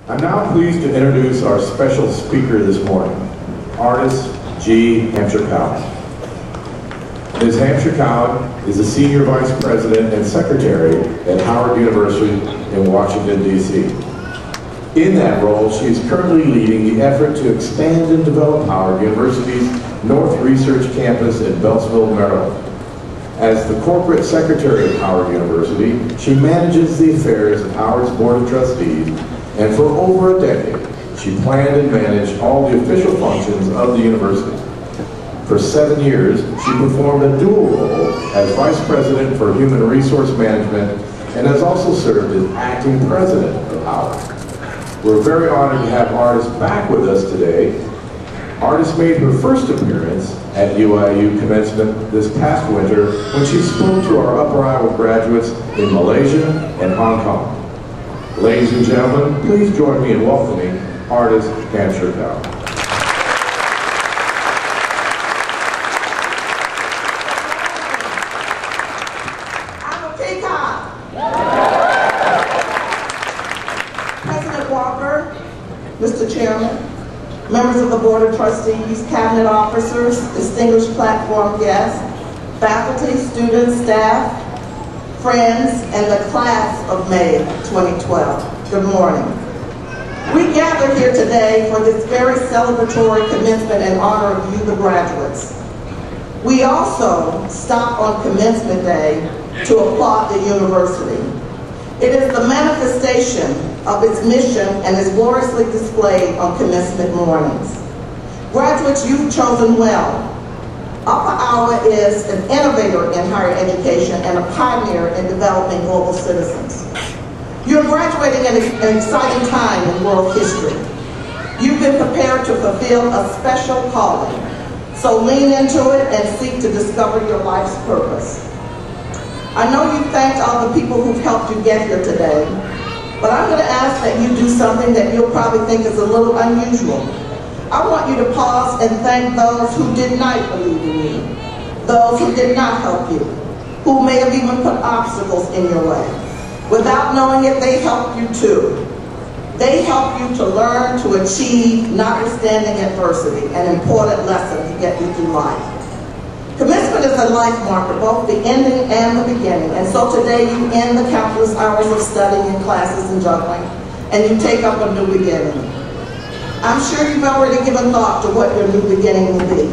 I'm now pleased to introduce our special speaker this morning, Artis G. Hampshire-Cowan. Ms. Hampshire-Cowan is the Senior Vice President and Secretary at Howard University in Washington, D.C. In that role, she is currently leading the effort to expand and develop Howard University's North Research Campus in Beltsville, Maryland. As the Corporate Secretary of Howard University, she manages the affairs of Howard's Board of Trustees, and for over a decade, she planned and managed all the official functions of the university. For 7 years, she performed a dual role as Vice President for Human Resource Management and has also served as Acting President of Howard. We're very honored to have Artis back with us today. Artis made her first appearance at UIU Commencement this past winter when she spoke to our Upper Iowa graduates in Malaysia and Hong Kong. Ladies and gentlemen, please join me in welcoming Artis Hampshire-Cowan. President Walker, Mr. Chairman, members of the Board of Trustees, cabinet officers, distinguished platform guests, faculty, students, staff, friends, and the class of May 2012. Good morning. We gather here today for this very celebratory commencement in honor of you, the graduates. We also stop on Commencement Day to applaud the university. It is the manifestation of its mission and is gloriously displayed on commencement mornings. Graduates, you've chosen well. Upper Iowa is an innovator in higher education and a pioneer in developing global citizens. You're graduating at an exciting time in world history. You've been prepared to fulfill a special calling, so lean into it and seek to discover your life's purpose. I know you thanked all the people who've helped you get here today, but I'm going to ask that you do something that you'll probably think is a little unusual. I want you to pause and thank those who did not believe in you, those who did not help you, who may have even put obstacles in your way. Without knowing it, they helped you too. They helped you to learn, to achieve, notwithstanding adversity, an important lesson to get you through life. Commencement is a life marker, both the ending and the beginning, and so today you end the countless hours of studying in classes and juggling, and you take up a new beginning. I'm sure you've already given thought to what your new beginning will be,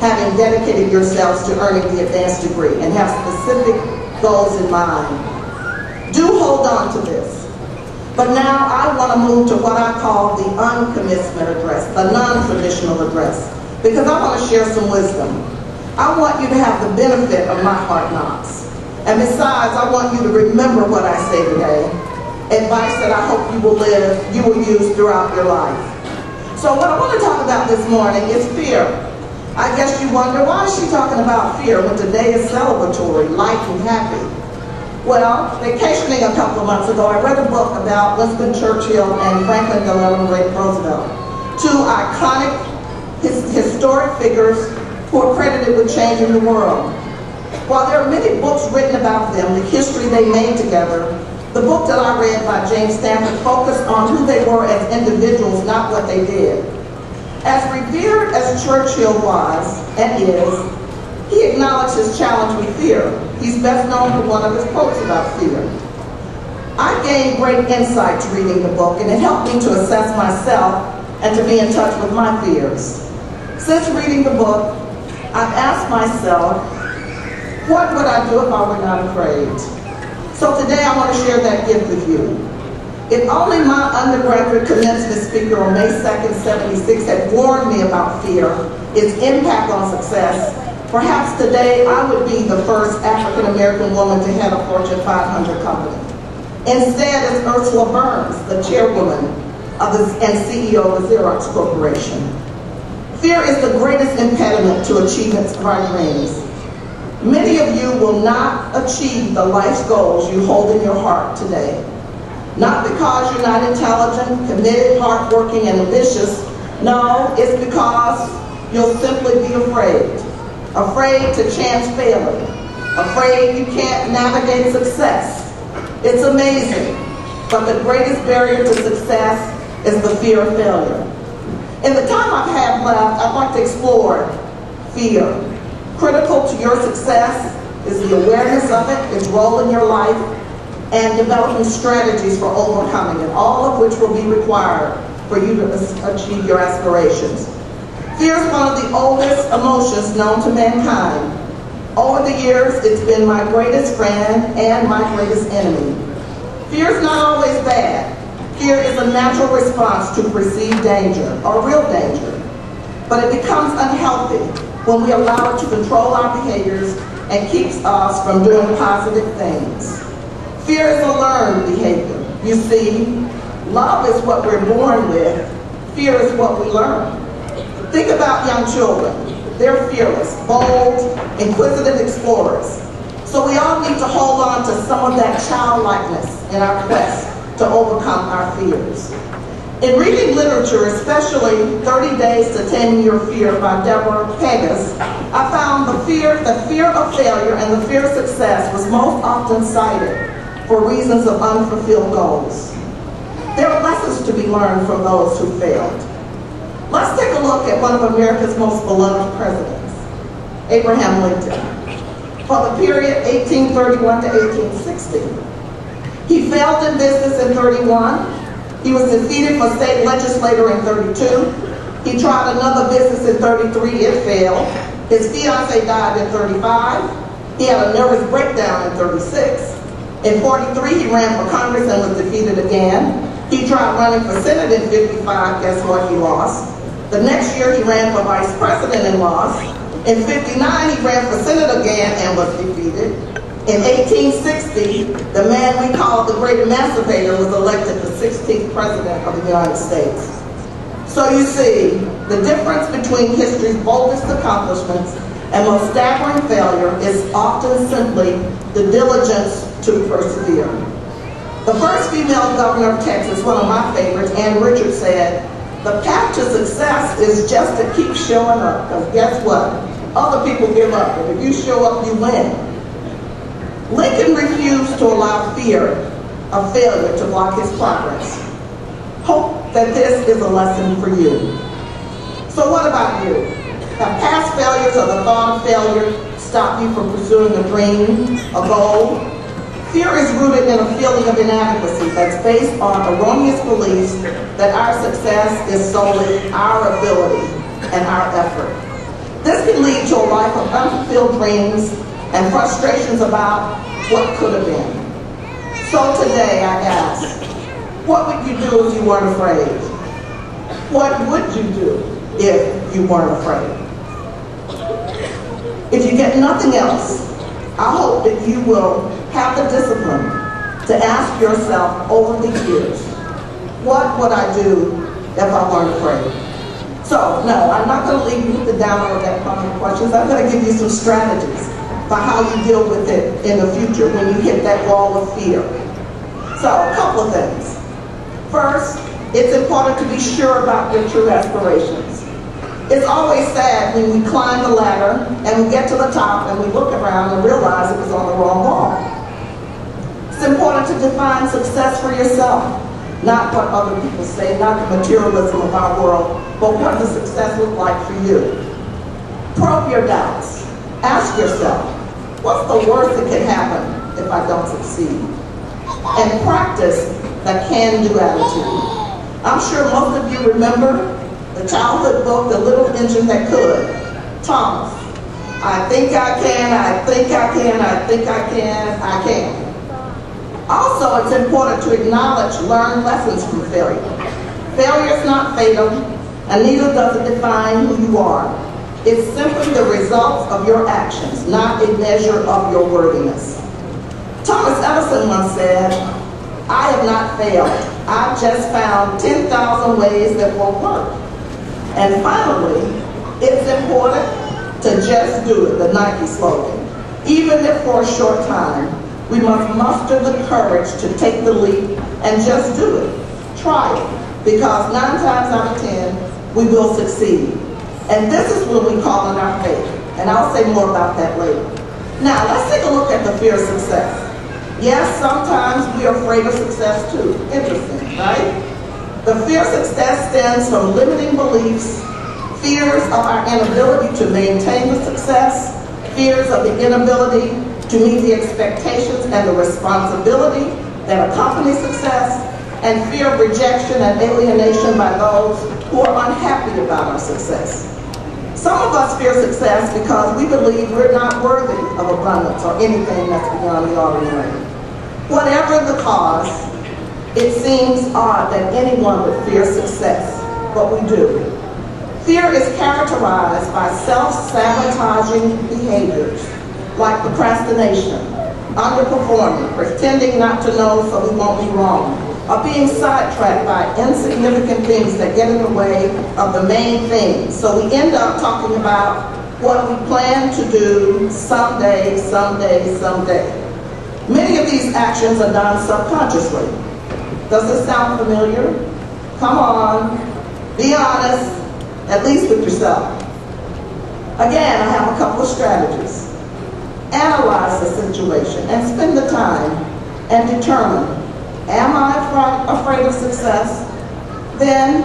having dedicated yourselves to earning the advanced degree and have specific goals in mind. Do hold on to this. But now I want to move to what I call the uncommencement address, the non-traditional address, because I want to share some wisdom. I want you to have the benefit of my hard knocks. And besides, I want you to remember what I say today, advice that I hope you will use throughout your life. So what I want to talk about this morning is fear. I guess you wonder, why is she talking about fear when today is celebratory, light and happy? Well, vacationing a couple of months ago, I read a book about Winston Churchill and Franklin Delano Roosevelt, two iconic historic figures who are credited with changing the world. While there are many books written about them, the history they made together, the book that I read by James Stanford focused on who they were as individuals, not what they did. As revered as Churchill was and is, he acknowledged his challenge with fear. He's best known for one of his quotes about fear. I gained great insights reading the book, and it helped me to assess myself and to be in touch with my fears. Since reading the book, I've asked myself, what would I do if I were not afraid? So today I want to share that gift with you. If only my undergraduate commencement speaker on May 2nd, 76 had warned me about fear, its impact on success, perhaps today I would be the first African-American woman to head a Fortune 500 company. Instead, it's Ursula Burns, the chairwoman and CEO of the Xerox Corporation. Fear is the greatest impediment to achievements of our dreams. Many of you will not achieve the life's goals you hold in your heart today. Not because you're not intelligent, committed, hardworking, and ambitious. No, it's because you'll simply be afraid. Afraid to chance failing. Afraid you can't navigate success. It's amazing, but the greatest barrier to success is the fear of failure. In the time I have left, I'd like to explore fear. Critical to your success is the awareness of it, its role in your life, and developing strategies for overcoming it, all of which will be required for you to achieve your aspirations. Fear is one of the oldest emotions known to mankind. Over the years, it's been my greatest friend and my greatest enemy. Fear is not always bad. Fear is a natural response to perceived danger, or real danger. But it becomes unhealthy when we allow it to control our behaviors and keeps us from doing positive things. Fear is a learned behavior. You see, love is what we're born with. Fear is what we learn. Think about young children. They're fearless, bold, inquisitive explorers. So we all need to hold on to some of that childlikeness in our quest to overcome our fears. In reading literature, especially 30 Days to Tame Your Fear by Deborah Pegas, I found the fear of failure and the fear of success was most often cited for reasons of unfulfilled goals. There are lessons to be learned from those who failed. Let's take a look at one of America's most beloved presidents, Abraham Lincoln, for the period 1831 to 1860. He failed in business in 31. He was defeated for state legislator in 32. He tried another business in 33. It failed. His fiancée died in 35. He had a nervous breakdown in 36. In 43, he ran for Congress and was defeated again. He tried running for Senate in 55. Guess what? He lost. The next year, he ran for vice president and lost. In 59, he ran for Senate again and was defeated. In 1860, the man we call the Great Emancipator was elected the 16th President of the United States. So you see, the difference between history's boldest accomplishments and most staggering failure is often simply the diligence to persevere. The first female governor of Texas, one of my favorites, Ann Richards, said, "The path to success is just to keep showing up, because guess what? Other people give up, but if you show up, you win." Lincoln refused to allow fear of failure to block his progress. Hope that this is a lesson for you. So what about you? Have past failures or the thought of failure stopped you from pursuing a dream, a goal? Fear is rooted in a feeling of inadequacy that's based on erroneous beliefs that our success is solely our ability and our effort. This can lead to a life of unfulfilled dreams and frustrations about what could have been. So today I ask, what would you do if you weren't afraid? What would you do if you weren't afraid? If you get nothing else, I hope that you will have the discipline to ask yourself over the years, what would I do if I weren't afraid? So, no, I'm not going to leave you with the downer of that kind of questions. I'm going to give you some strategies for how you deal with it in the future when you hit that wall of fear. So, a couple of things. First, it's important to be sure about your true aspirations. It's always sad when we climb the ladder and we get to the top and we look around and realize it was on the wrong wall. It's important to define success for yourself, not what other people say, not the materialism of our world, but what does success look like for you? Probe your doubts. Ask yourself, what's the worst that can happen if I don't succeed? And practice the can-do attitude. I'm sure most of you remember the childhood book, The Little Engine That Could. Thomas, I think I can, I think I can, I think I can, I can. Also, it's important to acknowledge learned lessons from failure. Failure is not fatal, and neither does it define who you are. It's simply the result of your actions, not a measure of your worthiness. Thomas Edison once said, "I have not failed. I've just found 10,000 ways that won't work." And finally, it's important to just do it, the Nike slogan. Even if for a short time, we must muster the courage to take the leap and just do it. Try it, because 9 times out of 10, we will succeed. And this is what we call in our faith. And I'll say more about that later. Now, let's take a look at the fear of success. Yes, sometimes we're afraid of success too. Interesting, right? The fear of success stems from limiting beliefs, fears of our inability to maintain the success, fears of the inability to meet the expectations and the responsibility that accompany success, and fear of rejection and alienation by those who are unhappy about our success. Some of us fear success because we believe we're not worthy of abundance or anything that's beyond the ordinary. Whatever the cause, it seems odd that anyone would fear success, but we do. Fear is characterized by self-sabotaging behaviors like procrastination, underperforming, pretending not to know so we won't be wrong, or being sidetracked by insignificant things that get in the way of the main thing. So we end up talking about what we plan to do someday, someday, someday. Many of these actions are done subconsciously. Does this sound familiar? Come on, be honest, at least with yourself. Again, I have a couple of strategies. Analyze the situation and spend the time and determine, am I afraid of success? Then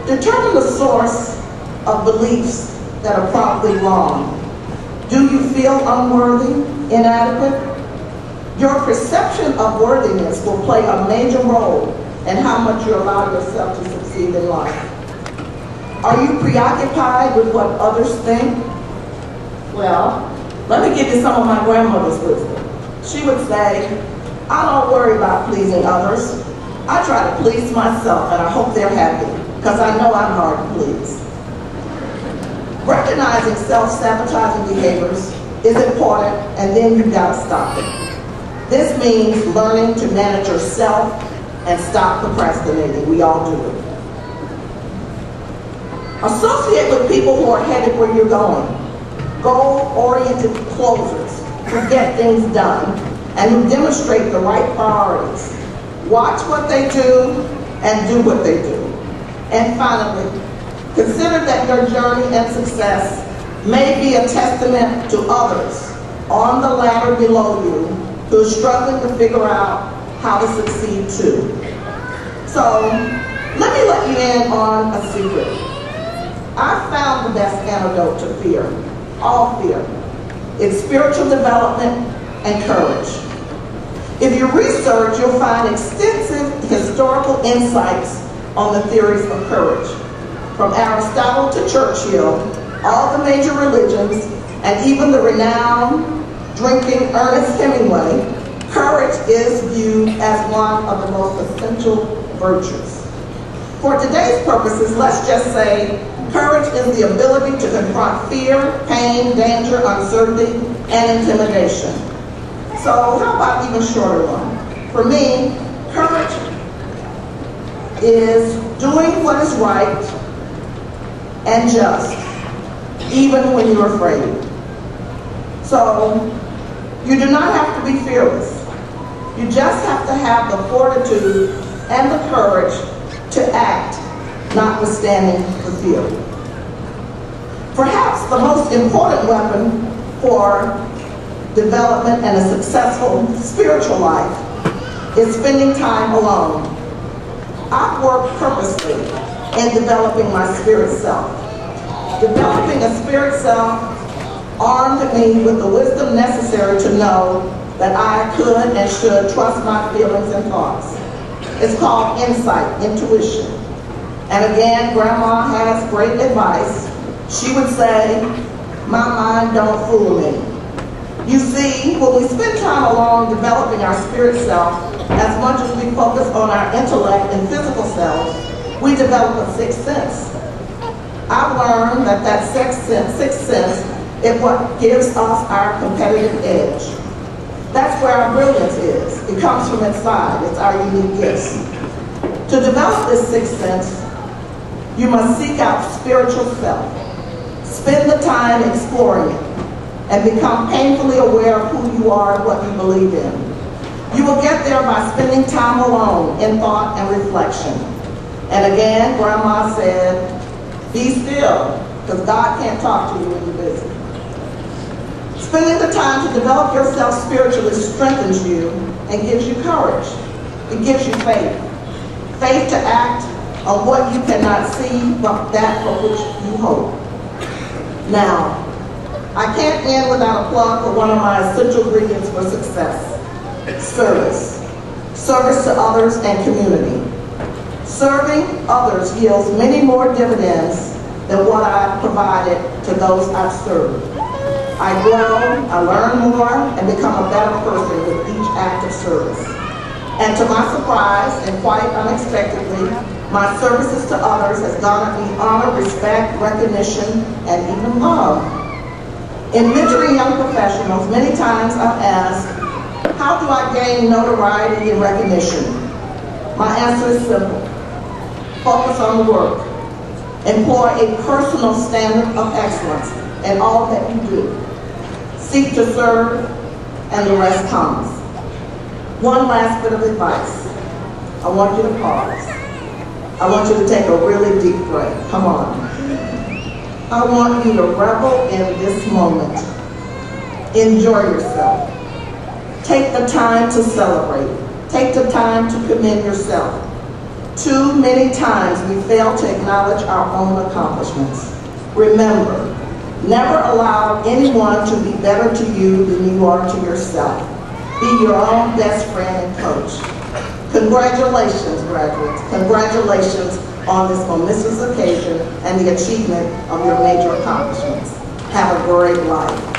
determine the source of beliefs that are probably wrong. Do you feel unworthy, inadequate? Your perception of worthiness will play a major role in how much you allow yourself to succeed in life. Are you preoccupied with what others think? Well, let me give you some of my grandmother's wisdom. She would say, I don't worry about pleasing others. I try to please myself, and I hope they're happy, because I know I'm hard to please. Recognizing self-sabotaging behaviors is important, and then you've got to stop it. This means learning to manage yourself and stop procrastinating. We all do it. Associate with people who are headed where you're going. Goal-oriented closers who get things done and who demonstrate the right priorities. Watch what they do and do what they do. And finally, consider that your journey and success may be a testament to others on the ladder below you who are struggling to figure out how to succeed too. So, let me let you in on a secret. I found the best antidote to fear, all fear. It's spiritual development and courage. If you research, you'll find extensive historical insights on the theories of courage. From Aristotle to Churchill, all the major religions, and even the renowned drinking Ernest Hemingway, courage is viewed as one of the most essential virtues. For today's purposes, let's just say courage is the ability to confront fear, pain, danger, uncertainty, and intimidation. So how about even shorter one? For me, courage is doing what is right and just, even when you're afraid. So you do not have to be fearless. You just have to have the fortitude and the courage to act, notwithstanding the fear. Perhaps the most important weapon for development and a successful spiritual life is spending time alone. I've worked purposely in developing my spirit self. Developing a spirit self armed me with the wisdom necessary to know that I could and should trust my feelings and thoughts. It's called insight, intuition. And again, Grandma has great advice. She would say, my mind don't fool me. You see, when we spend time alone developing our spirit self, as much as we focus on our intellect and physical selves, we develop a sixth sense. I've learned that that sixth sense is what gives us our competitive edge. That's where our brilliance is. It comes from inside. It's our unique gifts. To develop this sixth sense, you must seek out spiritual self. Spend the time exploring it and become painfully aware of who you are and what you believe in. You will get there by spending time alone in thought and reflection. And again, Grandma said, be still, because God can't talk to you when you're busy. Spending the time to develop yourself spiritually strengthens you and gives you courage. It gives you faith. Faith to act on what you cannot see, but that for which you hope. Now, I can't end without a plug for one of my essential ingredients for success: service. Service to others and community. Serving others yields many more dividends than what I've provided to those I've served. I grow, I learn more, and become a better person with each act of service. And to my surprise, and quite unexpectedly, my services to others has garnered me honor, respect, recognition, and even love. In mentoring young professionals, many times I've asked, how do I gain notoriety and recognition? My answer is simple. Focus on the work. Employ a personal standard of excellence in all that you do. Seek to serve, and the rest comes. One last bit of advice. I want you to pause. I want you to take a really deep breath. Come on. I want you to revel in this moment. Enjoy yourself. Take the time to celebrate. Take the time to commend yourself. Too many times we fail to acknowledge our own accomplishments. Remember, never allow anyone to be better to you than you are to yourself. Be your own best friend and coach. Congratulations, graduates. Congratulations on this momentous occasion and the achievement of your major accomplishments. Have a great life.